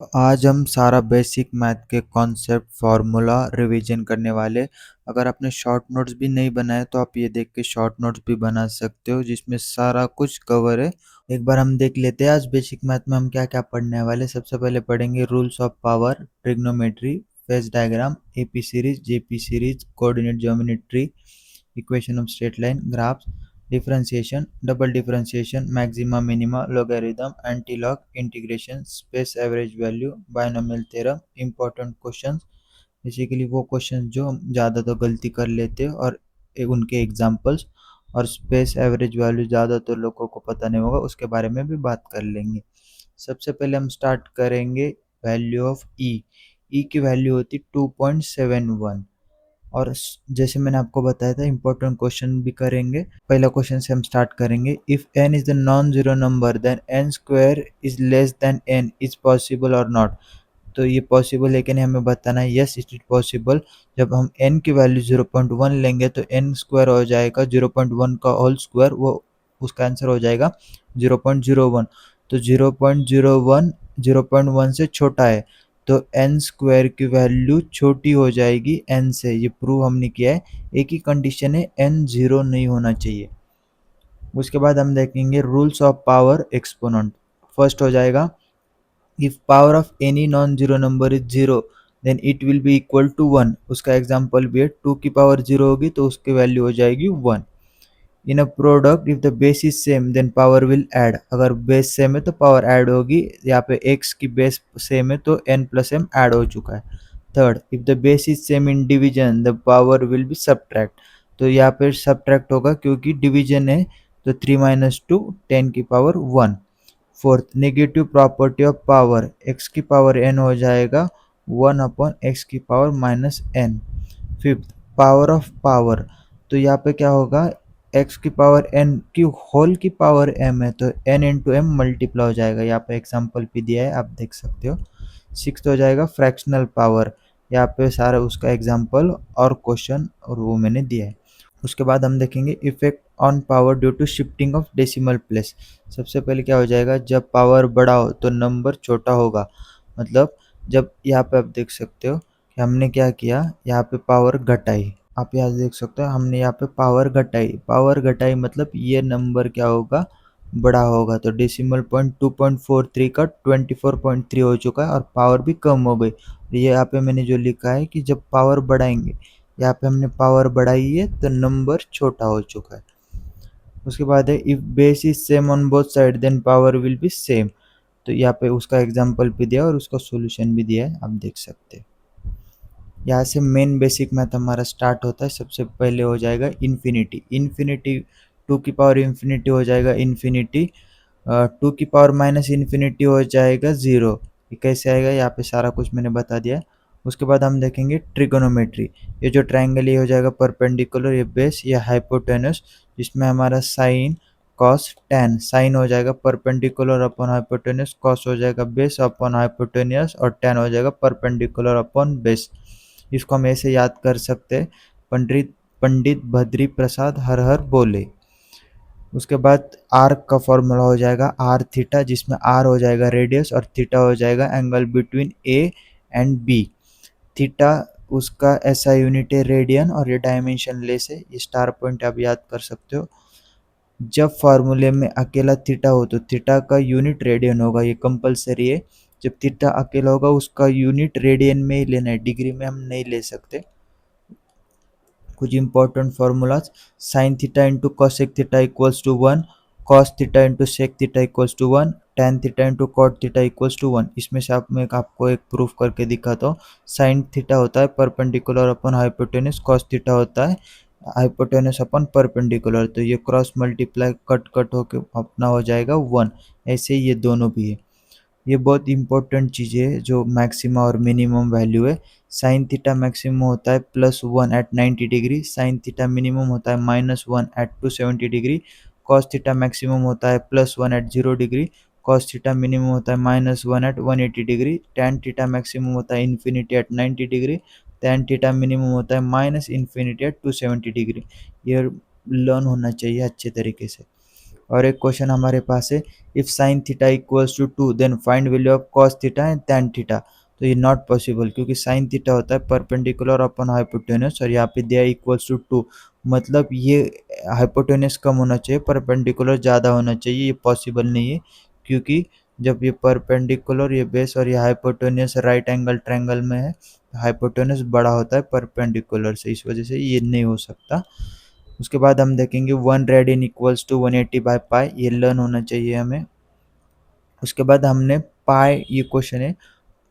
आज हम सारा बेसिक मैथ के कॉन्सेप्ट फार्मूला रिवीजन करने वाले। अगर आपने शॉर्ट नोट्स भी नहीं बनाए तो आप ये देख के शॉर्ट नोट्स भी बना सकते हो जिसमें सारा कुछ कवर है। एक बार हम देख लेते हैं आज बेसिक मैथ में हम क्या क्या पढ़ने वाले। सबसे पहले पढ़ेंगे rules of power, trigonometry, phase diagram, AP series, JP series, coordinate geometry, equation of straight line, graphs, differentiation, double differentiation, maxima minima, logarithm, anti-log, integration, space average value, binomial theorem, important questions। Basically वो question जो हम ज़्यादा तो गलती कर लेते हैं और उनके एग्जांपल्स, और स्पेस एवरेज वैल्यू ज़्यादा तो लोगों को पता नहीं होगा उसके बारे में भी बात कर लेंगे। सबसे पहले हम स्टार्ट करेंगे वैल्यू ऑफ ई की वैल्यू होती 2.71। और जैसे मैंने आपको बताया था इम्पोर्टेंट क्वेश्चन भी करेंगे। पहला क्वेश्चन से हम स्टार्ट करेंगे। If n is the non zero number then n square is less than n is possible और नॉट। तो ये पॉसिबल है कि नहीं हमें बताना है। Yes it is possible. जब हम n की वैल्यू 0.1 लेंगे तो n स्क्वायर हो जाएगा 0.1 का होल स्क्वायर, वो उसका आंसर हो जाएगा 0.01। तो 0.01 0.1 से छोटा है तो n स्क्वायर की वैल्यू छोटी हो जाएगी n से। ये प्रूव हमने किया है। एक ही कंडीशन है, n जीरो नहीं होना चाहिए। उसके बाद हम देखेंगे rules of power exponent. First हो जाएगा if power of any non zero number is zero then it will be equal to 1। उसका एग्जांपल भी है, 2 की पावर जीरो होगी तो उसकी वैल्यू हो जाएगी 1। In a product if the base is same then power will add. अगर बेस सेम है तो पावर ऐड होगी। यहाँ पे x की बेस सेम है तो n प्लस m ऐड हो चुका है। Third if the base is same in division the power will B subtract. तो यहाँ पे सब्ट्रैक्ट होगा क्योंकि डिवीजन है, तो 3 माइनस 2 10 की power 1। Fourth negative property of power, x की पावर n हो जाएगा 1 अपॉन x की power minus n। Fifth power of power, तो यहाँ पे क्या होगा, x की पावर n की होल की पावर m है तो n इंटू एम मल्टीप्लाई हो जाएगा। यहाँ पे एग्जाम्पल भी दिया है, आप देख सकते हो। सिक्स हो जाएगा फ्रैक्शनल पावर। यहाँ पे सारा उसका एग्जाम्पल और क्वेश्चन और वो मैंने दिया है। उसके बाद हम देखेंगे effect on power due to shifting of decimal place. सबसे पहले क्या हो जाएगा, जब पावर बड़ा हो तो नंबर छोटा होगा। मतलब जब यहाँ पे आप देख सकते हो कि हमने क्या किया, यहाँ पे पावर घटाई। आप यहाँ देख सकते हो हमने यहाँ पे पावर घटाई मतलब ये नंबर क्या होगा, बड़ा होगा। तो डेसिमल पॉइंट 2.43 का 24.3 हो चुका है और पावर भी कम हो गई। ये यहाँ पे मैंने जो लिखा है कि जब पावर बढ़ाएंगे, यहाँ पे हमने पावर बढ़ाई है तो नंबर छोटा हो चुका है। उसके बाद है if base is same on both side then power will be same. तो यहाँ पे उसका एग्जांपल भी दिया और उसका सॉल्यूशन भी दिया है, आप देख सकते हैं। यहाँ से मेन बेसिक मैथ हमारा स्टार्ट होता है। सबसे पहले हो जाएगा इन्फिनिटी 2 की पावर इन्फिनिटी हो जाएगा इन्फिनिटी। 2 की पावर माइनस इन्फिनिटी हो जाएगा ज़ीरो। ये कैसे आएगा, यहाँ पे सारा कुछ मैंने बता दिया। उसके बाद हम देखेंगे ट्रिगोनोमेट्री। ये जो ट्रायंगल ये हो जाएगा परपेंडिकुलर, ये बेस, ये हाइपोटेनस, जिसमें हमारा साइन कॉस टैन। साइन हो जाएगा परपेंडिकुलर अपॉन हाइपोटेनस, कॉस हो जाएगा बेस अपॉन हाइपोटेनियस और टैन हो जाएगा परपेंडिकुलर अपॉन बेस। इसको हम ऐसे याद कर सकते हैं, पंडित पंडित भद्री प्रसाद हर हर बोले। उसके बाद आर का फॉर्मूला हो जाएगा आर थीटा, जिसमें आर हो जाएगा रेडियस और थीटा हो जाएगा angle between A and B. Theta उसका ऐसा यूनिट है रेडियन और ये डायमेंशन लेस है। ये स्टार पॉइंट आप याद कर सकते हो। जब फार्मूले में अकेला थीटा हो तो थीटा का यूनिट रेडियन होगा, ये कंपलसरी है। जब थीटा अकेला होगा उसका यूनिट रेडियन में ही लेना है, डिग्री में हम नहीं ले सकते। कुछ important formulas, sine theta into cosec theta equals to 1, cos theta into sec theta equals to 1, tan theta into cot theta equals to 1। इसमें से मैं आपको एक प्रूफ करके दिखाता हूँ। साइन थीटा होता है perpendicular upon hypotenuse, cos theta होता है हाइपोटेनस अपन परपेंडिकुलर। तो ये क्रॉस मल्टीप्लाई कट कट होके अपना हो जाएगा 1। ऐसे ही ये दोनों भी है। ये बहुत इंपॉर्टेंट चीज़ है जो मैक्सिमा और मिनिमम वैल्यू है। साइन थीटा मैक्सिमम होता है +1 at 90 degree, sine theta minimum होता है -1 at 270 degree, cos theta maximum होता है +1 at 0 degree, cos theta minimum होता है -1 at 180 degree, tan theta maximum होता है infinity at 90 degree, tan theta minimum होता है माइनस इन्फिनिटी एट 270 डिग्री। ये लर्न होना चाहिए अच्छे तरीके से। और एक क्वेश्चन हमारे पास है, if sine theta equals to 2 then find value of cos theta and tan theta. तो ये नॉट पॉसिबल, क्योंकि साइन थीटा होता है परपेंडिकुलर अपॉन हाइपोटेन्यूज, और यहाँ पे दिया इक्वल्स टू 2, मतलब ये हाइपोटेन्यूज कम होना चाहिए, परपेंडिकुलर ज़्यादा होना चाहिए, ये पॉसिबल नहीं है, क्योंकि जब ये परपेंडिकुलर, ये बेस और ये हाइपोटेन्यूज राइट एंगल ट्रायंगल में है, हाइपोटेन्यूज बड़ा होता है परपेंडिकुलर से, इस वजह से ये नहीं हो सकता। उसके बाद हम देखेंगे 1 रेडियन इक्वल्स टू 180/पाई, ये लर्न होना चाहिए हमें। उसके बाद हमने पाई, ये क्वेश्चन है,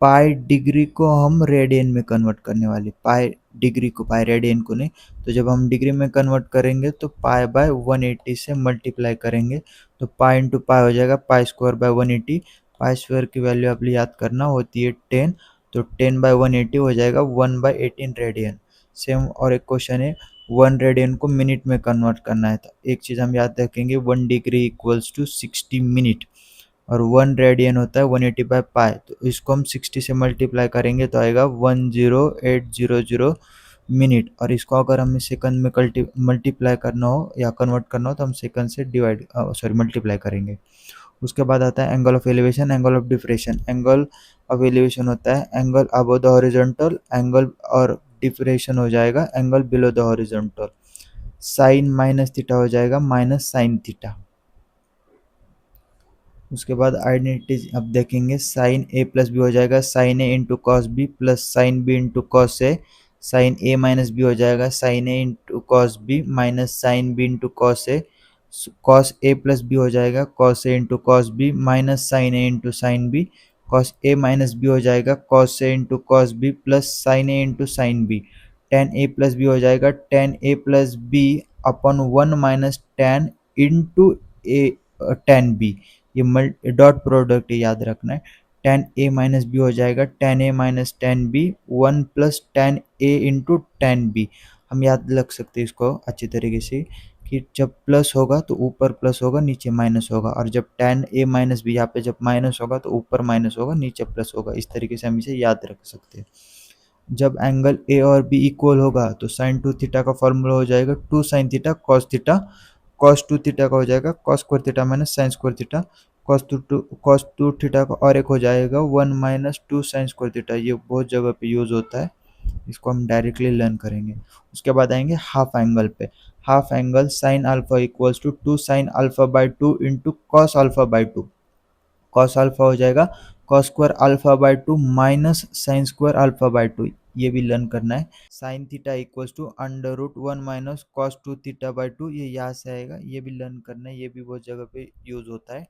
पाई डिग्री को हम रेडियन में कन्वर्ट करने वाले, पाई डिग्री को, पाई रेडियन को नहीं। तो जब हम डिग्री में कन्वर्ट करेंगे तो पाई बाय 180 से मल्टीप्लाई करेंगे, तो पाई इंटू पाई हो जाएगा pi square by 180। Pi square की वैल्यू आप याद करना होती है 10, तो 10/180 हो जाएगा 1/18 रेडियन। सेम और एक क्वेश्चन है, 1 रेडियन को मिनट में कन्वर्ट करना है, तो एक चीज़ हम याद रखेंगे, 1 डिग्री इक्वल्स टू 60 मिनट, और 1 रेडियन होता है 180/पाई, तो इसको हम 60 से मल्टीप्लाई करेंगे तो आएगा 10800 मिनट, और इसको अगर हमें सेकंड में मल्टीप्लाई करना हो या कन्वर्ट करना हो तो हम सेकंड से मल्टीप्लाई करेंगे। उसके बाद आता है angle of elevation, angle of depression. Angle of elevation होता है angle above the horizontal, angle और डिप्रेशन हो जाएगा angle below the horizontal. Sine minus theta हो जाएगा माइनस साइन थीटा। उसके बाद आइडेंटिटी अब देखेंगे, साइन ए प्लस बी हो जाएगा sine A into cos B plus sine B into cos A, sine A minus B हो जाएगा sine A into cos B minus sine B into cos A, cos A plus B हो जाएगा cos A into cos B minus sine A into sine B, cos A minus B हो जाएगा cos A into cos B plus sine A into sine B, tan A plus B हो जाएगा tan A plus B upon 1 minus tan into A tan B, ये dot product याद रखना है। Tan A minus B हो जाएगा tan A minus tan B, 1 plus tan A into tan B. हम याद रख सकते हैं इसको अच्छी तरीके से, कि जब प्लस होगा तो ऊपर प्लस होगा नीचे माइनस होगा, और जब टेन ए माइनस बी यहाँ पे जब माइनस होगा तो ऊपर माइनस होगा नीचे प्लस होगा, इस तरीके से हम इसे याद रख सकते हैं। जब एंगल ए और बी इक्वल होगा तो साइन टू थीटा का फॉर्मूला हो जाएगा 2 sine theta cos theta, cos two theta का हो जाएगा cos square theta minus sine square theta, cos two theta का और एक हो जाएगा 1 माइनस 2 साइन स्क्वायर थीटा, ये बहुत जगह पे यूज होता है, इसको हम डायरेक्टली लर्न करेंगे। उसके बाद आएंगे हाफ एंगल पे, half angle sine alpha equals to 2 sine alpha by 2 into cos alpha by 2, cos alpha हो जाएगा cos square alpha by 2 minus sine square alpha by 2, ये भी लर्न करना है। Sine theta equals to under root 1 minus cos 2 theta by 2, ये यहाँ से आएगा, ये भी लर्न करना है, ये भी बहुत जगह पे यूज होता है।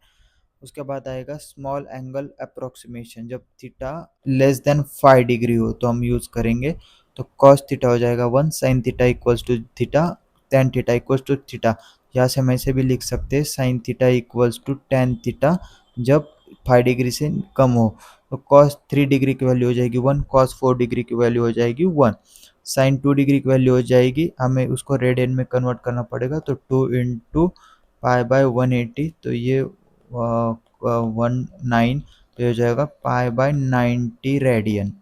उसके बाद आएगा स्मॉल एंगल अप्रोक्सीमेशन, जब थीटा लेस देन 5 डिग्री हो तो हम यूज करेंगे, तो कॉस थीटा हो जाएगा 1 sine theta equals to theta tan theta equals to theta, यहाँ से हम ऐसे भी लिख सकते हैं sine theta equals to tan theta जब 5 डिग्री से कम हो, तो कॉस 3 डिग्री की वैल्यू हो जाएगी 1, कॉस 4 डिग्री की वैल्यू हो जाएगी 1, साइन 2 डिग्री की वैल्यू हो जाएगी, हमें उसको रेडियन में कन्वर्ट करना पड़ेगा, तो 2 इंटू पाई बाय 180, तो ये 19, तो ये हो जाएगा पाई बाय 90 रेडियन।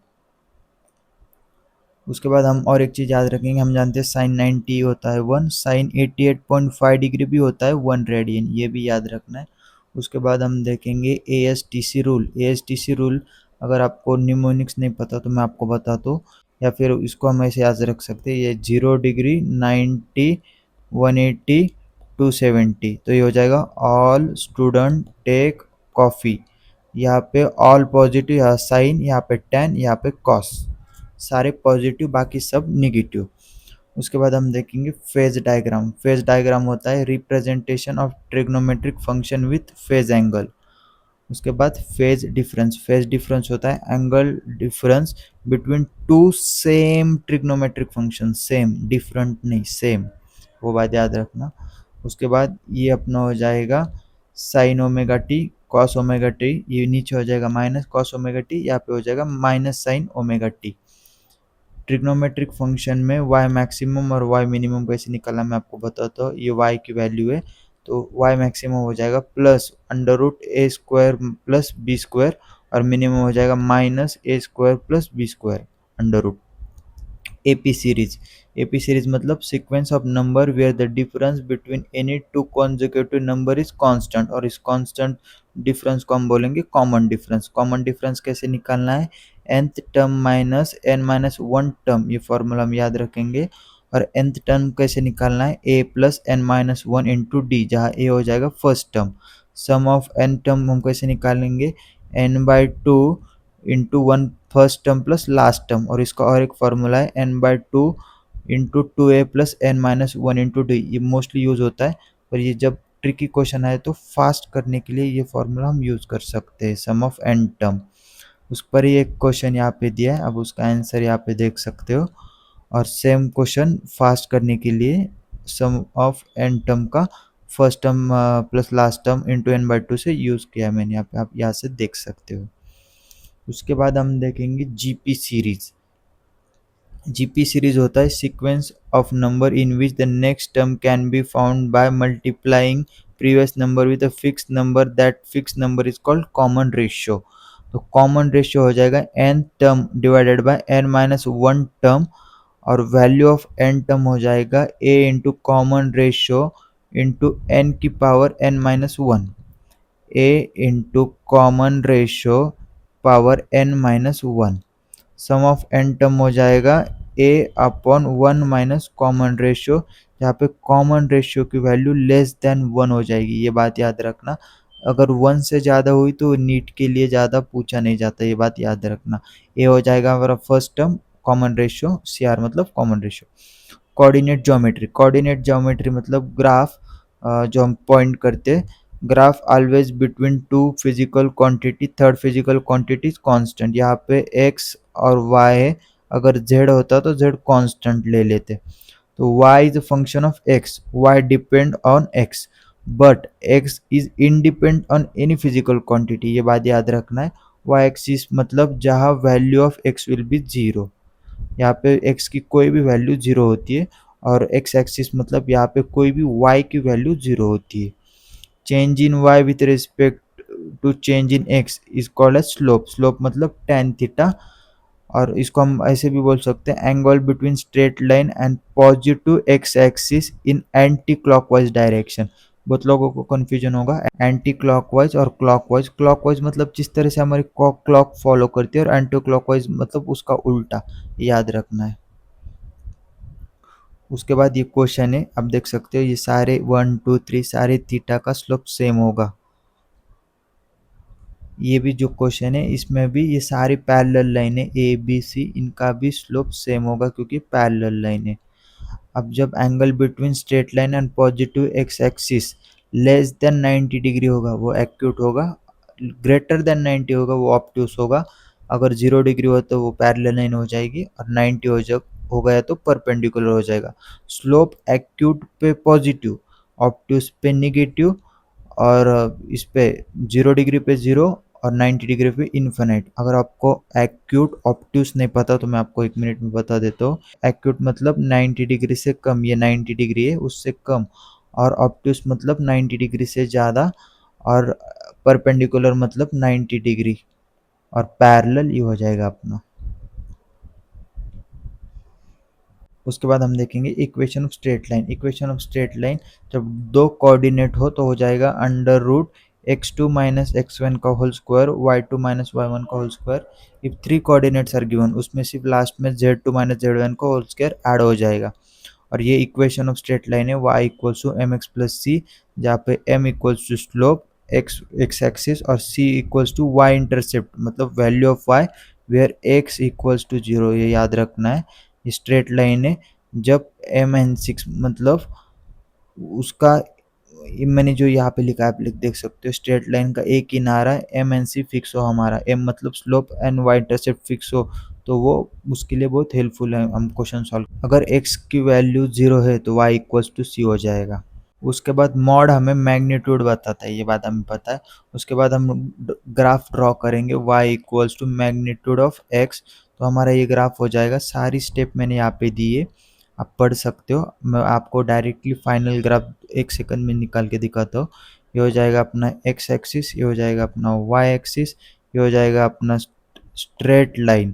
उसके बाद हम और एक चीज़ याद रखेंगे, हम जानते हैं साइन 90 होता है 1, साइन 88.5 डिग्री भी होता है 1 रेडियन, ये भी याद रखना है। उसके बाद हम देखेंगे ASTC रूल, ASTC रूल अगर आपको निमोनिक्स नहीं पता तो मैं आपको बता दूँ, या फिर इसको हम ऐसे याद रख सकते हैं, ये 0 डिग्री 90 180 270, तो ये हो जाएगा ऑल स्टूडेंट टेक कॉफ़ी, यहाँ पे ऑल पॉजिटिव, यहाँ साइन, यहाँ पे टेन, यहाँ पे कॉस, सारे पॉजिटिव बाकी सब निगेटिव। उसके बाद हम देखेंगे फेज डायग्राम, फेज डायग्राम होता है representation of trigonometric function with phase angle. उसके बाद फेज डिफरेंस, फेज डिफरेंस होता है angle difference between two same trigonometric function, same different नहीं सेम, वो बात याद रखना। उसके बाद ये अपना हो जाएगा sine omega T cos omega T, ये नीचे हो जाएगा माइनस कॉस ओमेगा टी, यहाँ पे हो जाएगा minus sine omega T. Trigonometric function में y मैक्सिमम और y मिनिमम कैसे निकालना मैं आपको बताता हूँ, ये y की वैल्यू है, तो y मैक्सिमम हो जाएगा plus under root A square plus B square, और मिनिमम हो जाएगा minus A square plus B square under root. AP series. AP series मतलब sequence of number where the difference between any two consecutive number is constant, और इस constant difference को हम बोलेंगे common difference. common difference कैसे निकालना है? nth term minus n minus 1 term, ये फॉर्मूला हम याद रखेंगे. और nth टर्म कैसे निकालना है? a plus n minus 1 into d, जहाँ a हो जाएगा first term. Sum of n term हम कैसे निकालेंगे? n by two into one first term plus last term, और इसका और एक फॉर्मूला है n by two into two a plus n minus one into d. ये मोस्टली यूज होता है, और ये जब ट्रिकी क्वेश्चन आए तो फास्ट करने के लिए ये फॉर्मूला हम यूज कर सकते हैं, सम ऑफ एन टर्म. उस पर ही एक क्वेश्चन यहाँ पे दिया है, अब उसका आंसर यहाँ पे देख सकते हो. और सेम क्वेश्चन फास्ट करने के लिए सम ऑफ एन टर्म का first term plus last term into n by two से यूज किया है मैंने यहाँ पे, आप यहाँ से देख सकते हो. उसके बाद हम देखेंगे जीपी सीरीज. जीपी सीरीज होता है sequence of number in which the next term can be found by multiplying previous number with a fix number, that fix number is called common ratio. तो कॉमन रेशियो हो जाएगा N term divided by N minus one term, और value of N term हो जाएगा A into common ratio into N की power N minus one, A into common ratio power N minus one. Some of N term हो जाएगा A upon one minus common ratio, जहाँ पे common ratio की value less than one हो जाएगी. ये बात याद रखना, अगर वन से ज़्यादा हुई तो नीट के लिए ज़्यादा पूछा नहीं जाता, ये बात याद रखना. ए हो जाएगा हमारा first term, common ratio C R मतलब common ratio. Coordinate geometry. Coordinate geometry मतलब ग्राफ, जो हम पॉइंट करते हैं, graph always between two physical quantity, third physical quantity is constant. यहाँ पे x और y है, अगर z होता तो z कांस्टेंट ले लेते. तो y is a function of x, y depend on x, but x is independent on any physical quantity. ये बात याद रखना है. y एक्सिस मतलब जहाँ value of x will be zero, यहाँ पे x की कोई भी वैल्यू जीरो होती है, और x एक्सिस मतलब यहाँ पे कोई भी y की वैल्यू जीरो होती है. Change in y with respect to change in x is called as slope. Slope मतलब tan थीटा, और इसको हम ऐसे भी बोल सकते हैं angle between straight line and positive x axis in anti clockwise direction. बहुत लोगों को कंफ्यूजन होगा एंटी क्लॉकवाइज और क्लॉकवाइज. क्लॉकवाइज मतलब जिस तरह से हमारी क्लॉक फॉलो करती है, और एंटी क्लॉकवाइज मतलब उसका उल्टा, याद रखना है. उसके बाद ये क्वेश्चन है, आप देख सकते हो ये सारे 1 2 3 सारे थीटा का स्लोप सेम होगा. ये भी जो क्वेश्चन है इसमें भी ये सारी पैरेलल लाइन है ए बी सी, इनका भी स्लोप सेम होगा क्योंकि पैरेलल लाइन है. अब जब angle between straight line and positive x axis less than 90 degree होगा वो एक्यूट होगा, ग्रेटर देन 90 होगा वो ऑब्ट्यूस होगा, अगर 0 डिग्री हो तो वो पैरेलल लाइन हो जाएगी, और 90 हो गया तो परपेंडिकुलर हो जाएगा. स्लोप एक्यूट पे पॉजिटिव, ऑब्ट्यूस पे निगेटिव, और इस पे 0 डिग्री पे 0 और 90 डिग्री पे इन्फिनिट. अगर आपको एक्यूट ऑब्ट्यूस नहीं पता तो मैं आपको एक मिनट में बता देता हूँ. एक्यूट मतलब 90 डिग्री से कम, ये 90 डिग्री है उससे कम, और ऑब्ट्यूस मतलब 90 डिग्री से ज़्यादा, और परपेंडिकुलर मतलब 90 डिग्री, और पैरेलल ये हो जाएगा अपना. उसके बाद हम देखेंगे equation of straight line. Equation of straight line जब दो कोऑर्डिनेट हो तो हो जाएगा under root x2 minus x1 का whole square y2 minus y1 का whole square. If three coordinates are given, उसमें सिर्फ लास्ट में z2 माइनस z1 का होल स्क्वायर ऐड हो जाएगा. और ये इक्वेशन ऑफ स्ट्रेट लाइन है y equals to m x plus c, जहाँ पे m equals to slope x axis और c equals to y intercept मतलब value of y where x equals to zero. ये याद रखना है. स्ट्रेट लाइन है जब एम एन सिक्स मतलब उसका, मैंने जो यहाँ पे लिखा है आप देख सकते हो, स्ट्रेट लाइन का एक किनारा एम एन सी फिक्स हो, हमारा एम मतलब slope and y intercept fix हो, तो वो उसके लिए बहुत हेल्पफुल है हम क्वेश्चन सॉल्व. अगर x की वैल्यू जीरो है तो y इक्वल्स टू सी हो जाएगा. उसके बाद मॉड हमें मैग्नीट्यूड बताता है, ये बात हमें पता है. उसके बाद हम ग्राफ ड्रॉ करेंगे y equals to magnitude of x, तो हमारा ये ग्राफ हो जाएगा. सारी स्टेप मैंने यहाँ पे दी है, आप पढ़ सकते हो. मैं आपको डायरेक्टली फाइनल ग्राफ एक सेकंड में निकाल के दिखाता हूँ. ये हो जाएगा अपना x एक्सिस, ये हो जाएगा अपना y एक्सिस, ये हो जाएगा अपना स्ट्रेट लाइन.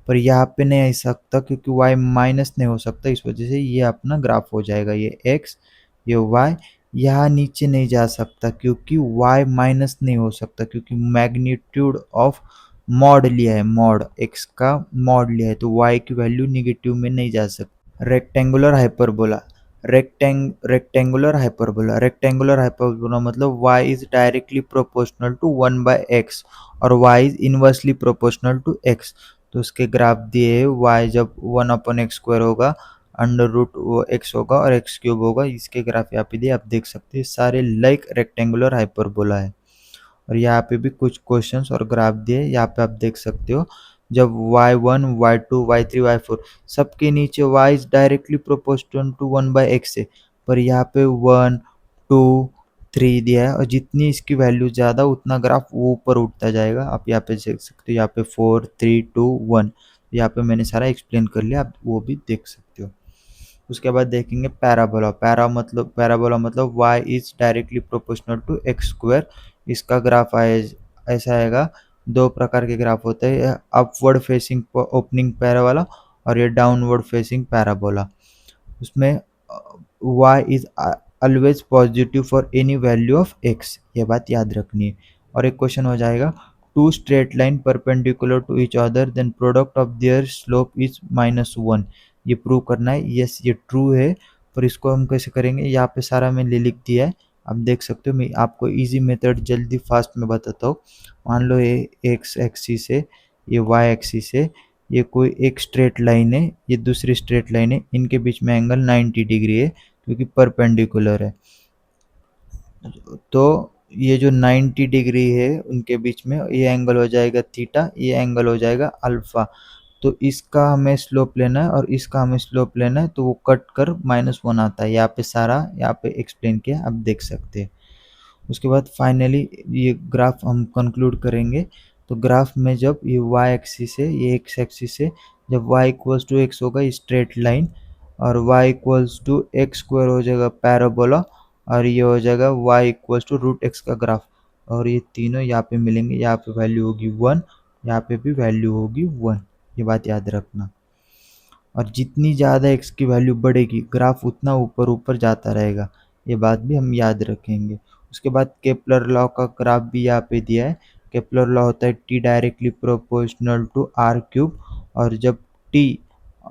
पर यहाँ पे नहीं आ सकता क्योंकि y माइनस नहीं हो सकता, इस वजह से ये अपना ग्राफ हो जाएगा, ये x ये y। यहाँ नीचे नहीं जा सकता क्योंकि y माइनस नहीं हो सकता, क्योंकि मैग्नीट्यूड ऑफ मॉड लिया है, मॉड x का मॉड लिया है, तो y की वैल्यू निगेटिव में नहीं जा सकती। रेक्टेंगुलर हाइपरबोला, रेक्टेंगुलर हाइपरबोला मतलब y is directly proportional to 1/x और y is inversely proportional to x। तो उसके ग्राफ दिए है, y जब 1/x² होगा, अंडर रूट x होगा और x क्यूब होगा, इसके ग्राफ यहाँ पे दिए, आप देख सकते हैं सारे लाइक रेक्टेंगुलर हाइपरबोला है। और यहाँ पे भी कुछ क्वेश्चंस और ग्राफ दिए, यहाँ पे आप देख सकते हो, जब y1 y2 y3 y4 सबके नीचे y is directly proportional to 1/x है, पर यहाँ पे 1 2 3 दिया है, और जितनी इसकी वैल्यू ज़्यादा उतना ग्राफ वो ऊपर उठता जाएगा। आप यहाँ पे देख सकते हो, यहाँ पे 4 3 2 1, यहाँ पे मैंने सारा एक्सप्लेन कर लिया, आप वो भी देख सकते हो। उसके बाद देखेंगे पैराबोला, पैराबोला मतलब y is directly proportional to x²। इसका ग्राफ ऐसा आएगा, दो प्रकार के ग्राफ होते हैं, अपवर्ड फेसिंग ओपनिंग पैराबोला और ये डाउनवर्ड फेसिंग पैराबोला। उसमें y is always positive for any value of x, ये बात याद रखनी है। और एक क्वेश्चन हो जाएगा, two straight line perpendicular to each other then product of their slope is -1, ये प्रूव करना है। यस ये ट्रू है, पर इसको हम कैसे करेंगे, यहाँ पे सारा मैंने लिख दिया है, आप देख सकते हो। मैं आपको इजी मेथड जल्दी फास्ट में बताता हूँ। मान लो ये एक्स एक्सिस है, ये वाई एक्सिस है, ये कोई एक स्ट्रेट लाइन है, ये दूसरी स्ट्रेट लाइन है, इनके बीच में एंगल 90 डिग्री है क्योंकि परपेंडिकुलर है। तो ये जो 90 डिग्री है उनके बीच में, ये एंगल हो जाएगा थीटा, ये एंगल हो जाएगा अल्फा। तो इसका हमें स्लोप लेना है और इसका हमें स्लोप लेना है, तो वो कट कर -1 आता है। यहाँ पे सारा यहाँ पे एक्सप्लेन किया, आप देख सकते हैं। उसके बाद फाइनली ये ग्राफ हम कंक्लूड करेंगे। तो ग्राफ में जब ये y एक्सिस है, ये x एक्सिस है, जब y इक्वल्स टू x होगा स्ट्रेट लाइन, और y इक्वल्स टू x² हो जाएगा पैराबोला, और ये हो जाएगा y इक्वल्स टू √x का ग्राफ। और ये तीनों यहाँ पे मिलेंगे, यहाँ पे वैल्यू होगी 1, यहाँ पे भी वैल्यू होगी 1, ये बात याद रखना। और जितनी ज़्यादा x की वैल्यू बढ़ेगी ग्राफ उतना ऊपर ऊपर जाता रहेगा, ये बात भी हम याद रखेंगे। उसके बाद केपलर लॉ का ग्राफ भी यहाँ पे दिया है। केपलर लॉ होता है t directly proportional to r³, और जब t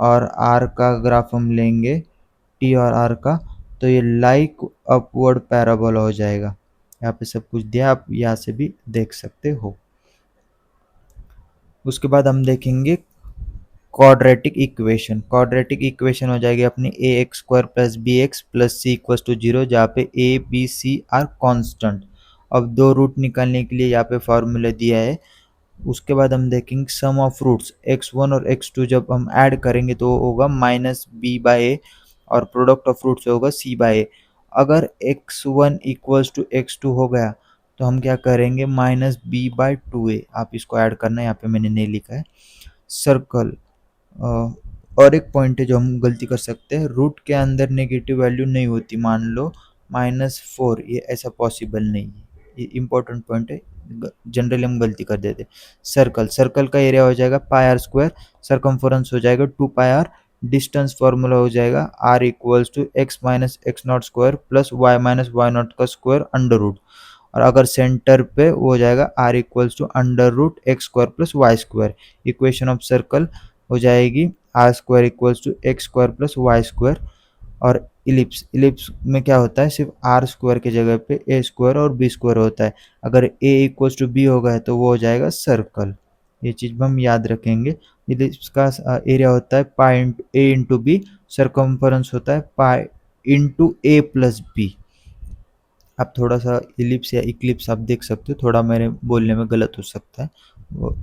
और r का ग्राफ हम लेंगे, t और r का, तो ये लाइक अपवर्ड पैराबोला हो जाएगा। यहाँ पे सब कुछ दिया, आप यहाँ से भी देख सकते हो। उसके बाद हम देखेंगे क्वाड्रेटिक इक्वेशन हो जाएगी अपनी ax² + bx + c = 0, जहाँ पे a b c are constant. अब दो रूट निकालने के लिए यहाँ पे फॉर्मूला दिया है। उसके बाद हम देखेंगे सम ऑफ रूट्स x1 और x2, जब हम ऐड करेंगे तो होगा -b/a, और प्रोडक्ट ऑफ रूट्स होगा c/a। अगर x1 = x2 हो गया तो हम क्या करेंगे, -b/2a, आप इसको ऐड करना है, यहाँ पे मैंने नहीं लिखा है। सर्कल, और एक पॉइंट है जो हम गलती कर सकते हैं, रूट के अंदर नेगेटिव वैल्यू नहीं होती, मान लो -4, ये ऐसा पॉसिबल नहीं है, ये इंपॉर्टेंट पॉइंट है, जनरली हम गलती कर देते। सर्कल का एरिया हो जाएगा πr², सरकमफरेंस हो जाएगा 2πr, डिस्टेंस फार्मूला हो जाएगा r = x - x0² + y - y0 का स्क्वायर अंडर रूट, और अगर सेंटर पे वो हो जाएगा r = √x² + y²। Equation of circle हो जाएगी r² = x² + y²। और इलिप्स में क्या होता है, सिर्फ r² के जगह पे a² और b² होता है। अगर a = b होगा है तो वो हो जाएगा सर्कल, ये चीज़ हम याद रखेंगे। इलिप्स का एरिया होता है π/a/b, सरकमफरेंस होता है π/a + b। आप थोड़ा सा इलिप्स या इक्लिप्स आप देख सकते हो, थोड़ा मेरे बोलने में गलत हो सकता है वो।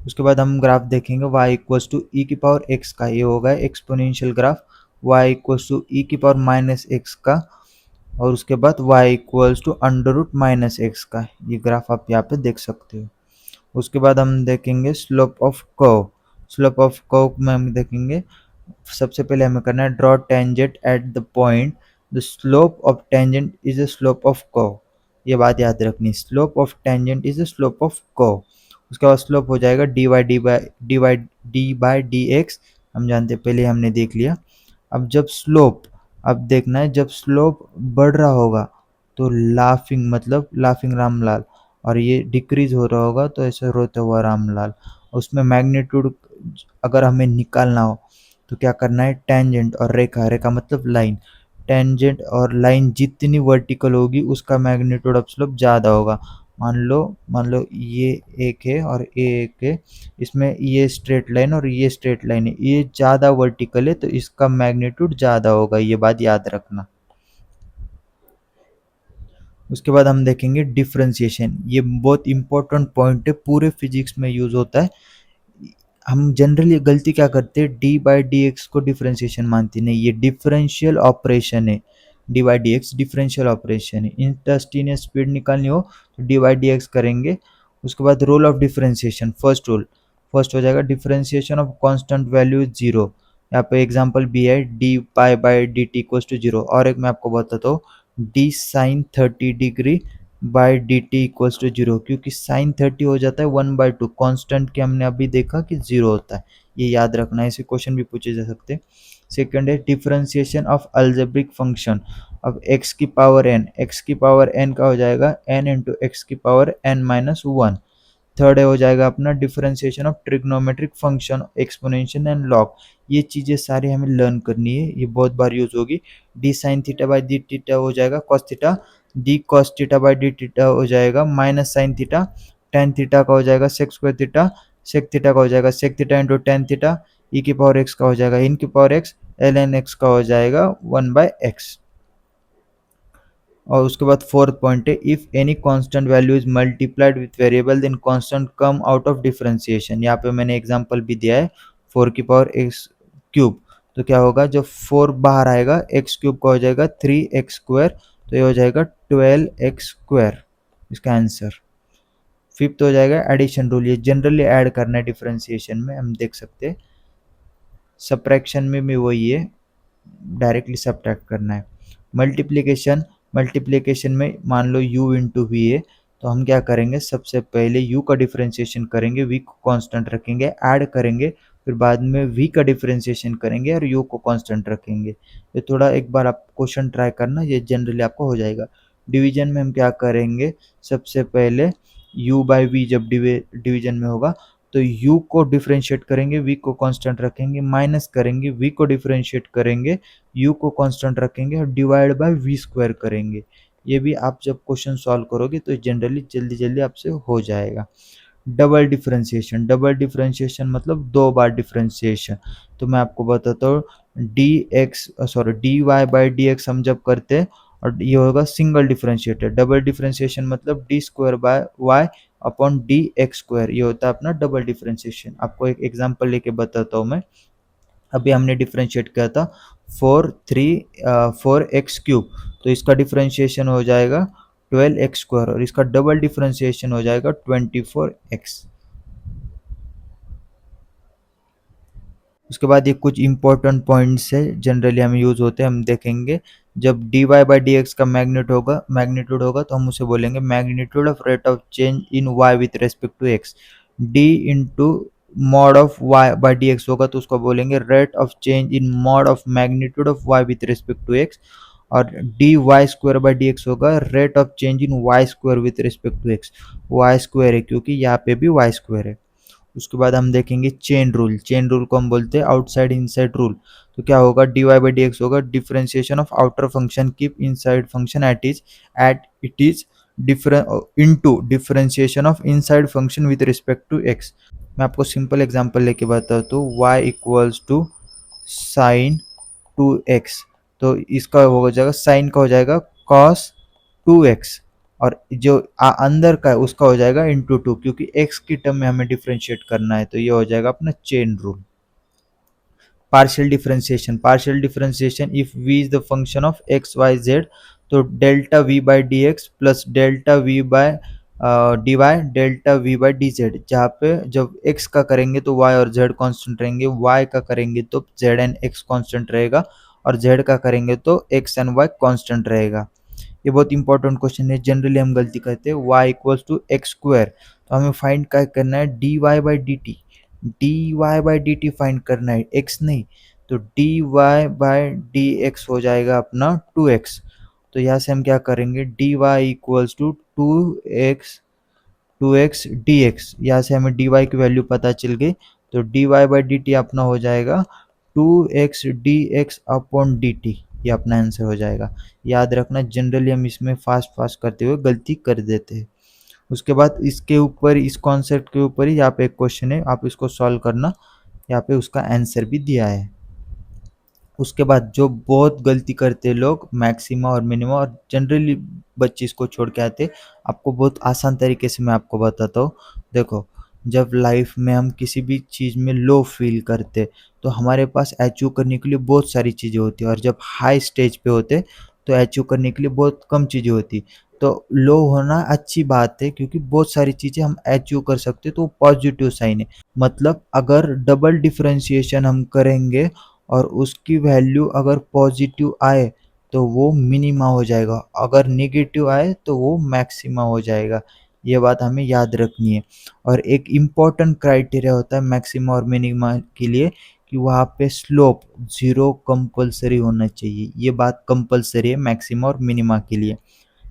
उसके बाद हम ग्राफ देखेंगे y = e⁻x का, ये होगा एक्सपोनेंशियल ग्राफ, y = e⁻−x का, और उसके बाद y = √−x का, ये ग्राफ आप यहाँ पे देख सकते हो। उसके बाद हम देखेंगे स्लोप ऑफ कर्व में हम देखेंगे, सबसे पहले हमें करना है draw tangent at the point, the slope of tangent is the slope of curve, ये बात याद रखनी, slope of tangent is the slope of curve. उसके बाद स्लोप हो जाएगा डी बाय डी एक्स हम जानते हैं, पहले हमने देख लिया। अब जब स्लोप, अब देखना है जब स्लोप बढ़ रहा होगा तो लाफिंग मतलब लाफिंग रामलाल, और ये डिक्रीज हो रहा होगा तो ऐसे रोता हुआ रामलाल। उसमें मैग्नीट्यूड अगर हमें निकालना हो तो क्या करना है, टेंजेंट और रेखा, रेखा मतलब लाइन, टेंजेंट और लाइन जितनी वर्टिकल होगी उसका मैग्नीट्यूड ऑफ स्लोप ज़्यादा होगा। मान लो ये एक है और ये एक है, इसमें ये स्ट्रेट लाइन और ये स्ट्रेट लाइन है, ये ज़्यादा वर्टिकल है तो इसका मैग्नीट्यूड ज़्यादा होगा, ये बात याद रखना। उसके बाद हम देखेंगे डिफरेंशिएशन, ये बहुत इंपॉर्टेंट पॉइंट है, पूरे फिजिक्स में यूज होता है। हम जनरली गलती क्या करते हैं, डी बाई डी एक्स को डिफरेंशिएशन मानते नहीं, ये डिफरेंशियल ऑपरेशन है। D by d x differential operation है। इंस्टेंटेनियस स्पीड निकालनी हो तो डी बाई डी एक्स करेंगे। उसके बाद rule of differentiation, first rule, first हो जाएगा differentiation of constant value is zero. यहाँ पे एग्जांपल भी है, d pi by d t equals to zero. और एक मैं आपको बताता हूँ, d sine 30 degree by d t equals to zero, क्योंकि साइन 30 हो जाता है 1/2, कॉन्स्टेंट के हमने अभी देखा कि जीरो होता है, ये याद रखना है, ऐसे क्वेश्चन भी पूछे जा सकते हैं। सेकंड है डिफरेंशिएशन ऑफ अलजेब्रिक फंक्शन। अब x की पावर n, x की पावर n का हो जाएगा n इंटू एक्स की power n minus one. Third है हो जाएगा अपना differentiation of trigonometric function, exponential and log. ये चीज़ें सारी हमें लर्न करनी है, ये बहुत बार यूज होगी। D sine theta by D theta हो जाएगा cos theta, D cos theta by D theta हो जाएगा minus sine theta, tan theta का हो जाएगा sec square theta, sec theta का हो जाएगा sec theta into tan theta, e की पावर एक्स का हो जाएगा इन की power x, l n x का हो जाएगा 1/x। और उसके बाद फोर्थ पॉइंट है, if any constant value is multiplied with variable then constant come out of differentiation. यहाँ पे मैंने एग्जांपल भी दिया है, 4 की पावर x क्यूब, तो क्या होगा जब 4 बाहर आएगा एक्स क्यूब का हो जाएगा 3x² तो ये हो जाएगा 12x², इसका आंसर। फिफ्थ हो जाएगा एडिशन रूल, ये जनरली ऐड करना है डिफरेंशिएशन में, हम देख सकते हैं। सब्ट्रैक्शन में भी वही है, डायरेक्टली सब्ट्रैक्ट करना है। मल्टीप्लिकेशन, मल्टीप्लिकेशन में मान लो u इंटू वी है, तो हम क्या करेंगे, सबसे पहले u का डिफरेंशिएशन करेंगे, v को कांस्टेंट रखेंगे, ऐड करेंगे, फिर बाद में v का डिफरेंशिएशन करेंगे और u को कांस्टेंट रखेंगे। ये थोड़ा एक बार आप क्वेश्चन ट्राई करना, ये जनरली आपको हो जाएगा। डिवीजन में हम क्या करेंगे, सबसे पहले u बाई वी जब डिवीजन में होगा तो u को डिफरेंशिएट करेंगे, v को कांस्टेंट रखेंगे, माइनस करेंगे, v को डिफरेंशिएट करेंगे, u को कांस्टेंट रखेंगे और डिवाइड बाय v² करेंगे। ये भी आप जब क्वेश्चन सॉल्व करोगे तो जनरली जल्दी जल्दी आपसे हो जाएगा। डबल डिफरेंशिएशन, डबल डिफरेंशिएशन मतलब दो बार डिफरेंशिएशन। तो मैं आपको बताता हूँ, d y by d x हम जब करते हैं और ये होगा सिंगल डिफरेंशिएटर। डबल डिफरेंशिएशन मतलब d square by y upon d x square, ये होता है अपना डबल डिफरेंशिएशन। आपको एक एग्जांपल लेके बताता हूँ मैं। अभी हमने डिफरेंशिएट किया था 4x³ तो इसका डिफरेंशिएशन हो जाएगा 12x² और इसका डबल डिफरेंशिएशन हो जाएगा 24x। उसके बाद ये कुछ इंपॉर्टेंट पॉइंट्स है, जनरली हमें यूज होते हैं, हम देखेंगे। जब d y by d x का मैग्नीट्यूड होगा तो हम उसे बोलेंगे magnitude of rate of change in y with respect to x. D into mod of y by d x होगा तो उसको बोलेंगे rate of change in mod of magnitude of y with respect to x. और d y square by d x होगा rate of change in y square with respect to x. Y square है क्योंकि यहाँ पे भी Y square है। उसके बाद हम देखेंगे चेन रूल, चेन रूल को हम बोलते हैं आउटसाइड इनसाइड रूल। तो क्या होगा, d y by d x होगा differentiation of outer function keep inside function at it is different into differentiation of inside function with respect to x. मैं आपको सिंपल एग्जांपल लेके बताता हूँ, y equals to sign 2x, तो इसका हो जाएगा साइन का हो जाएगा cos 2x और जो अंदर का है उसका हो जाएगा इंटू 2, क्योंकि x की टर्म में हमें डिफरेंशिएट करना है, तो ये हो जाएगा अपना chain rule. Partial differentiation, partial differentiation if v is the function of x y z तो delta v by d x plus delta v by d y delta v by d z, जहाँ पे जब x का करेंगे तो y और z constant रहेंगे, y का करेंगे तो z एंड x कांस्टेंट रहेगा और z का करेंगे तो x एंड y कांस्टेंट रहेगा। ये बहुत इंपॉर्टेंट क्वेश्चन है, जनरली हम गलती करते हैं। y equals to x square तो हमें फाइंड क्या करना है, d y by d t, d y by d t find करना है, एक्स नहीं। तो d y by d x हो जाएगा अपना 2x। तो यहाँ से हम क्या करेंगे, d y equals to 2x d x. यहाँ से हमें डी वाई की वैल्यू पता चल गई। तो d y by d t अपना हो जाएगा 2x d x upon d t. ये अपना आंसर हो जाएगा। याद रखना, जनरली हम इसमें फास्ट फास्ट करते हुए गलती कर देते हैं। उसके बाद इसके ऊपर, इस कॉन्सेप्ट के ऊपर ही यहाँ पे एक क्वेश्चन है, आप इसको सॉल्व करना। यहाँ पे उसका आंसर भी दिया है। उसके बाद जो बहुत गलती करते हैं लोग, मैक्सिमा और मिनिमा, और जनरली बच्चे इसको छोड़ के आते, आपको बहुत आसान तरीके से मैं आपको बताता हूँ। देखो, जब लाइफ में हम किसी भी चीज़ में लो फील करते, तो हमारे पास अचीव करने के लिए बहुत सारी चीज़ें होती है, और जब हाई स्टेज पे होते तो अचीव करने के लिए बहुत कम चीज़ें होती। तो लो होना अच्छी बात है, क्योंकि बहुत सारी चीज़ें हम अचीव कर सकते, तो पॉजिटिव साइन है। मतलब अगर डबल डिफरेंशिएशन हम करेंगे और उसकी वैल्यू अगर पॉजिटिव आए तो वो मिनिमा हो जाएगा, अगर नेगेटिव आए तो वो मैक्सिमा हो जाएगा। ये बात हमें याद रखनी है। और एक इम्पॉर्टेंट क्राइटेरिया होता है मैक्सिमा और मिनिमा के लिए, कि वहाँ पे स्लोप जीरो कंपलसरी होना चाहिए। ये बात कंपलसरी है मैक्सिमा और मिनिमा के लिए।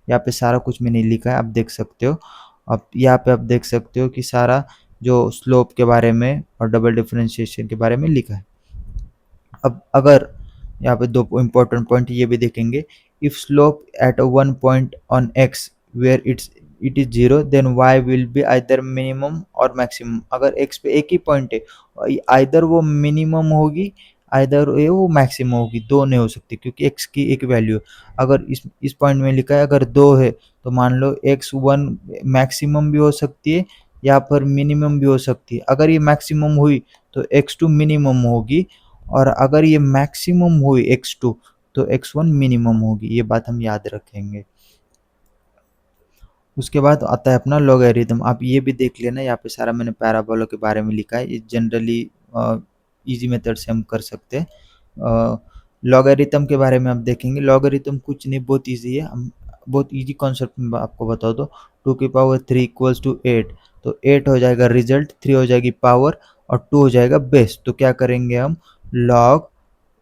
यहाँ पे सारा कुछ मैंने लिखा है, आप देख सकते हो। अब यहाँ पे आप देख सकते हो कि सारा जो स्लोप के बारे में और डबल डिफरेंशिएशन के बारे में लिखा है। अब अगर यहाँ पे दो इंपॉर्टेंट पॉइंट ये भी देखेंगे, if slope at one point on x where it is zero, then y will be either minimum और मैक्सिमम। अगर एक्स पे एक ही पॉइंट है, आइदर वो मिनिमम होगी, आइदर वो मैक्सिमम होगी, दो नहीं हो सकती, क्योंकि एक्स की एक वैल्यू। अगर इस पॉइंट में लिखा है अगर दो है, तो मान लो एक्स वन मैक्सिमम भी हो सकती है या पर मिनिमम भी हो सकती है। अगर ये मैक्सिमम हुई तो एक्स टू मिनिमम होगी, और अगर ये मैक्सिमम हुई x2 तो x1 मिनिमम होगी। ये बात हम याद रखेंगे। उसके बाद आता है अपना लॉगरिथम। आप ये भी देख लेना, यहाँ पे सारा मैंने पैराबोला के बारे में लिखा है। ये जनरली इजी मेथड से हम कर सकते हैं। लॉगरिथम के बारे में आप देखेंगे। लॉगरिथम कुछ नहीं, बहुत इजी है। हम बहुत इजी कॉन्सेप्ट में आपको बता दो। 2 की पावर 3 इक्वल्स टू 8। तो 8 हो जाएगा रिजल्ट, 3 हो जाएगी पावर, और 2 हो जाएगा बेस। तो क्या करेंगे हम, log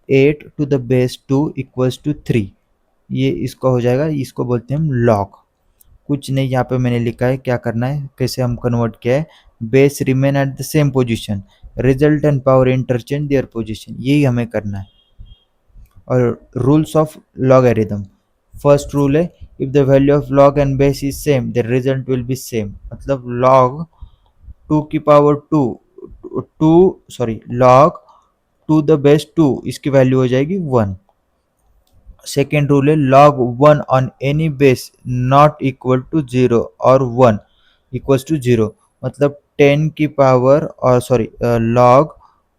8 to the base 2 equals to 3। ये इसका हो जाएगा, इसको बोलते हैं हम लॉग। कुछ नहीं, यहाँ पे मैंने लिखा है क्या करना है, कैसे हम कन्वर्ट किया है। Base remain at the same position, result and power interchange their position, यही हमें करना है। और rules of logarithm, first rule है, if the value of log and base is same the result will be same. मतलब log 2 की power 2, two sorry log to the base 2, इसकी वैल्यू हो जाएगी 1। सेकेंड रूल है, log 1 on any base not equal to 0 और 1 equals to 0। मतलब 10 की पावर और sorry log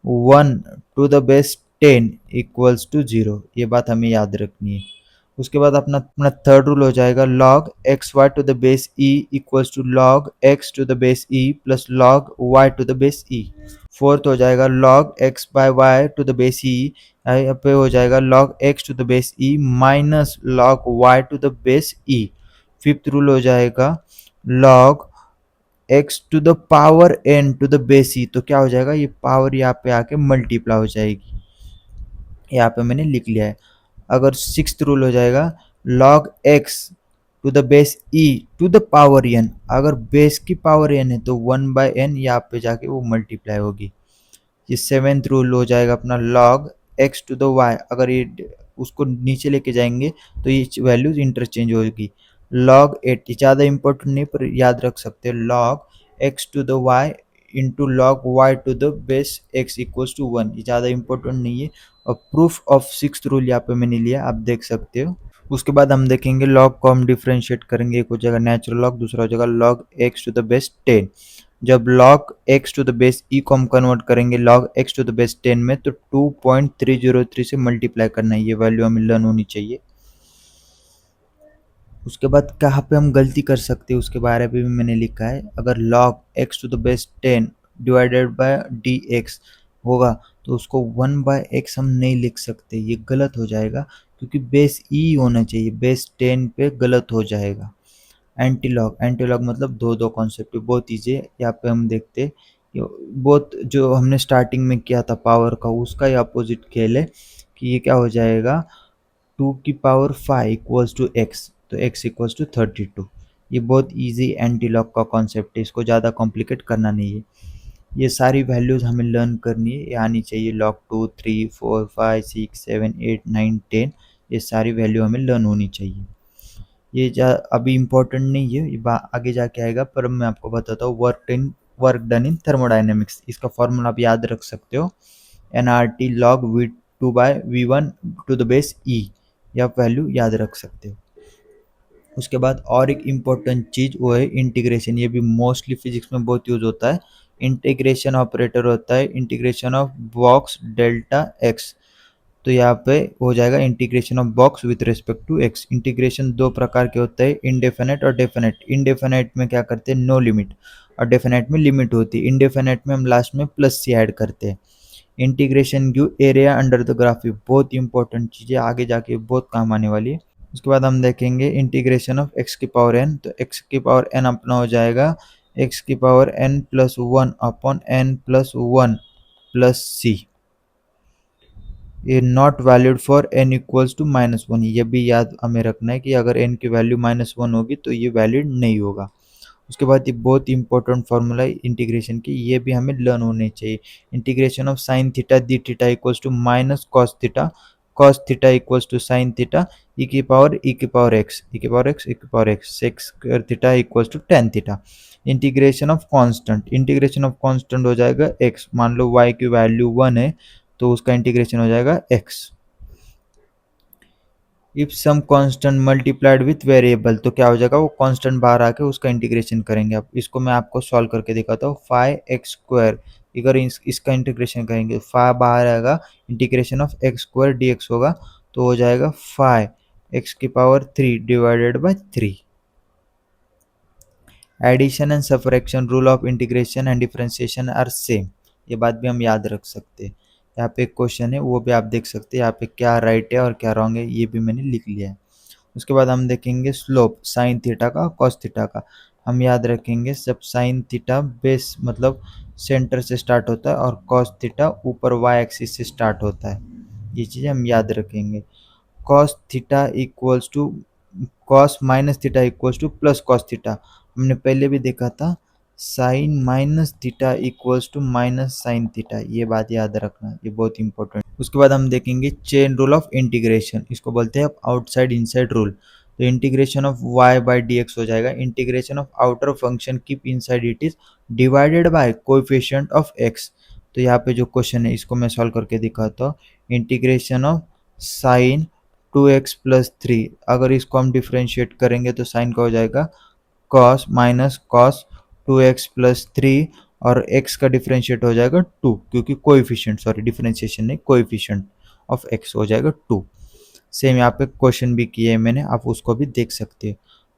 1 to the base 10 equals to 0। ये बात हमें याद रखनी है। उसके बाद अपना अपना थर्ड रूल हो जाएगा, log x y to the base e equals to log x to the base e plus log y to the base e. Fourth हो जाएगा log x by y to the base e, यहाँ पे हो जाएगा log x to the base e minus log y to the base e. Fifth rule हो जाएगा log x to the power n to the base e. तो क्या हो जाएगा, ये पावर यहाँ पे आके मल्टीप्लाई हो जाएगी। यहाँ पे मैंने लिख लिया है। अगर सिक्स्थ रूल हो जाएगा log x to the base e to the power n. अगर बेस की पावर एन है तो 1/n यहाँ पे जाके वो मल्टीप्लाई होगी। ये सेवेंथ रूल हो जाएगा अपना, log x to the y. अगर ये उसको नीचे लेके जाएंगे तो ये वैल्यूज इंटरचेंज होगी। log 8 ज़्यादा इंपॉर्टेंट नहीं, पर याद रख सकते हैं, log x to the y into log y to the base x equals to 1। ये ज़्यादा इंपॉर्टेंट नहीं है। और प्रूफ ऑफ सिक्स्थ रूल यहाँ पे मैंने लिया, आप देख सकते हो। उसके बाद हम देखेंगे लॉग को हम डिफ्रेंशिएट करेंगे। एक हो जाएगा नेचुरल लॉग, दूसरा हो जाएगा log x to the base 10। जब log x to the base e को हम कन्वर्ट करेंगे log x to the base 10 में, तो 2.303 से मल्टीप्लाई करना है। ये वैल्यू हमें लर्न होनी चाहिए। उसके बाद कहाँ पे हम गलती कर सकते हैं उसके बारे में भी मैंने लिखा है। अगर log x to the base 10 divided by d x होगा, तो उसको 1/x हम नहीं लिख सकते, ये गलत हो जाएगा, क्योंकि बेस ई होना चाहिए, बेस 10 पे गलत हो जाएगा। एंटी लॉग, एंटी लॉग मतलब दो दो कॉन्सेप्ट बहुत ईजी है। यहाँ पे हम देखते हैं बहुत जो हमने स्टार्टिंग में किया था पावर का उसका ही अपोजिट खेल है कि ये क्या हो जाएगा 2 की पावर 5 इक्वल्स टू एक्स, तो x इक्वल्स टू 32। ये बहुत इजी एंटी लॉग का कॉन्सेप्ट है, इसको ज़्यादा कॉम्प्लिकेट करना नहीं है। ये सारी वैल्यूज़ हमें लर्न करनी है, ये आनी चाहिए लॉग 2 3 4 5 6 7 8 9 10, ये सारी वैल्यू हमें लर्न होनी चाहिए। ये अभी इम्पोर्टेंट नहीं है, ये आगे जाके आएगा, पर मैं आपको बताता हूँ वर्क डन इन थर्मोडाइनमिक्स। इसका फॉर्मूला आप याद रख सकते हो, nRT log V2 by V1 to the base E, ये आप वैल्यू याद रख सकते हो। उसके बाद और एक इम्पोर्टेंट चीज़ वो है इंटीग्रेशन, ये भी मोस्टली फिजिक्स में बहुत यूज होता है। इंटीग्रेशन ऑपरेटर होता है integration of box delta x, तो यहाँ पे हो जाएगा integration of box with respect to x. Integration दो प्रकार के होते हैं, इनडेफिनेट और डेफिनेट। इनडेफिनेट में क्या करते हैं, नो लिमिट, और डेफिनेट में लिमिट होती है। इनडेफिनेट में हम लास्ट में प्लस सी ऐड करते हैं। Integration give area under the graph, बहुत इंपॉर्टेंट चीज़ है, आगे जाके बहुत काम आने वाली है। उसके बाद हम देखेंगे इंटीग्रेशन ऑफ एक्स की पावर एन, तो एक्स की पावर एन अपना हो जाएगा एक्स की power n plus 1 upon n plus 1 plus c. ये not valid for n equals to -1, ये भी याद हमें रखना है कि अगर n की वैल्यू -1 होगी तो ये वैलिड नहीं होगा। उसके बाद ये बहुत इंपॉर्टेंट फार्मूला है इंटीग्रेशन की, ये भी हमें लर्न होने चाहिए। Integration of sine theta d theta equals to minus cos theta equals to sine theta e की power x sec square theta equals to tan theta. Integration of constant हो जाएगा x, मान लो y की value 1 है तो उसका integration हो जाएगा x। If some constant multiplied with variable, तो क्या हो जाएगा, वो कांस्टेंट बाहर आके उसका इंटीग्रेशन करेंगे। अब इसको मैं आपको सॉल्व करके दिखाता हूँ। 5x² अगर इसका इंटीग्रेशन करेंगे 5 बाहर आएगा, इंटीग्रेशन ऑफ x² dx होगा, तो हो जाएगा 5x³ divided by 3। Addition and subtraction rule of integration and differentiation are same, ये बात भी हम याद रख सकते हैं। यहाँ पे एक क्वेश्चन है वो भी आप देख सकते हैं, यहाँ पे क्या राइट है और क्या रॉन्ग है ये भी मैंने लिख लिया है। उसके बाद हम देखेंगे स्लोप साइन थीटा का कॉस थीटा का। हम याद रखेंगे जब साइन थीटा बेस मतलब सेंटर से स्टार्ट होता है और कॉस थीटा ऊपर वाई एक्सिस से स्टार्ट होता है, ये चीज़ें हम याद रखेंगे। Cos theta equals to cos minus theta equals to plus cos theta, हमने पहले भी देखा था। Sine minus theta equals to minus sine theta, ये बात याद रखना, ये बहुत इंपॉर्टेंट। उसके बाद हम देखेंगे चेन रूल ऑफ इंटीग्रेशन, इसको बोलते हैं आउटसाइड इनसाइड रूल। तो integration of y by dx हो जाएगा integration of outer function keep inside it is divided by coefficient of x। तो यहाँ पे जो क्वेश्चन है इसको मैं सॉल्व करके दिखाता हूँ। Integration of sign 2x plus 3, अगर इसको हम डिफ्रेंशिएट करेंगे तो साइन का हो जाएगा cos minus cos 2x plus 3, और x का डिफ्रेंशिएट हो जाएगा 2, क्योंकि कोएफिशिएंट सॉरी डिफ्रेंशिएशन नहीं कोएफिशिएंट ऑफ x हो जाएगा 2। सेम यहाँ पे क्वेश्चन भी किए हैं मैंने, आप उसको भी देख सकते हैं।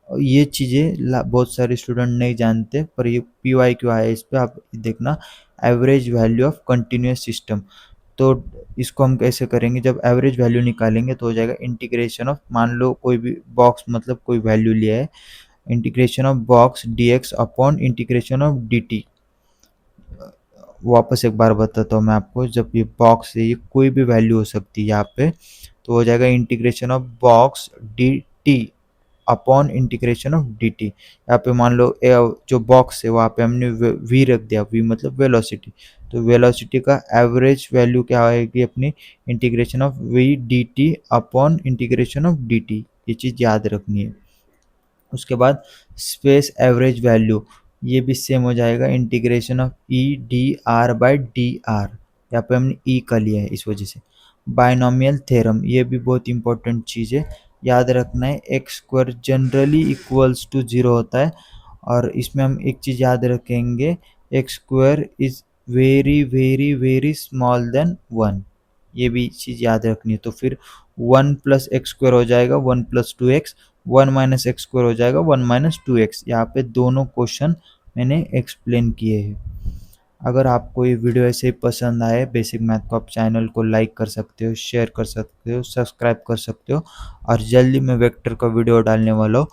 ये चीज़ें बहुत सारे स्टूडेंट नहीं जानते, पर ये PYQ है, इस पर आप देखना average value of continuous system. तो इसको हम कैसे करेंगे, जब एवरेज वैल्यू निकालेंगे तो हो जाएगा इंटीग्रेशन ऑफ, मान लो कोई भी बॉक्स मतलब कोई वैल्यू लिया है, integration of box dx upon integration of dt। वापस एक बार बताता हूँ मैं आपको, जब ये बॉक्स है ये कोई भी वैल्यू हो सकती है यहाँ पे, तो हो जाएगा integration of box dt upon integration of dt। यहाँ पे मान लो जो बॉक्स है वहाँ पे हमने v रख दिया, v मतलब वेलोसिटी, तो वेलोसिटी का एवरेज वैल्यू क्या आएगी अपनी, integration of v dt upon integration of dt, ये चीज़ याद रखनी है। उसके बाद स्पेस एवरेज वैल्यू, ये भी सेम हो जाएगा integration of E D R by D R, यहाँ पे हमने ई का लिया है इस वजह से। बायनोमियल थ्योरम, ये भी बहुत इंपॉर्टेंट चीज़ है, याद रखना है x² जनरली इक्वल्स टू 0 होता है, और इसमें हम एक चीज़ याद रखेंगे x² is very very very small then 1, ये भी चीज़ याद रखनी है। तो फिर 1 प्लस x² हो जाएगा 1 प्लस 2x, 1 माइनस x² हो जाएगा 1 माइनस 2x। यहाँ पे दोनों क्वेश्चन मैंने एक्सप्लेन किए हैं। अगर आपको ये वीडियो ऐसे ही पसंद आए बेसिक मैथ को, आप चैनल को लाइक कर सकते हो, शेयर कर सकते हो, सब्सक्राइब कर सकते हो, और जल्दी मैं वेक्टर का वीडियो डालने वाला हूँ,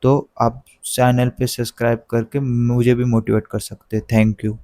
तो आप चैनल पे सब्सक्राइब करके मुझे भी मोटिवेट कर सकते हैं। Thank you.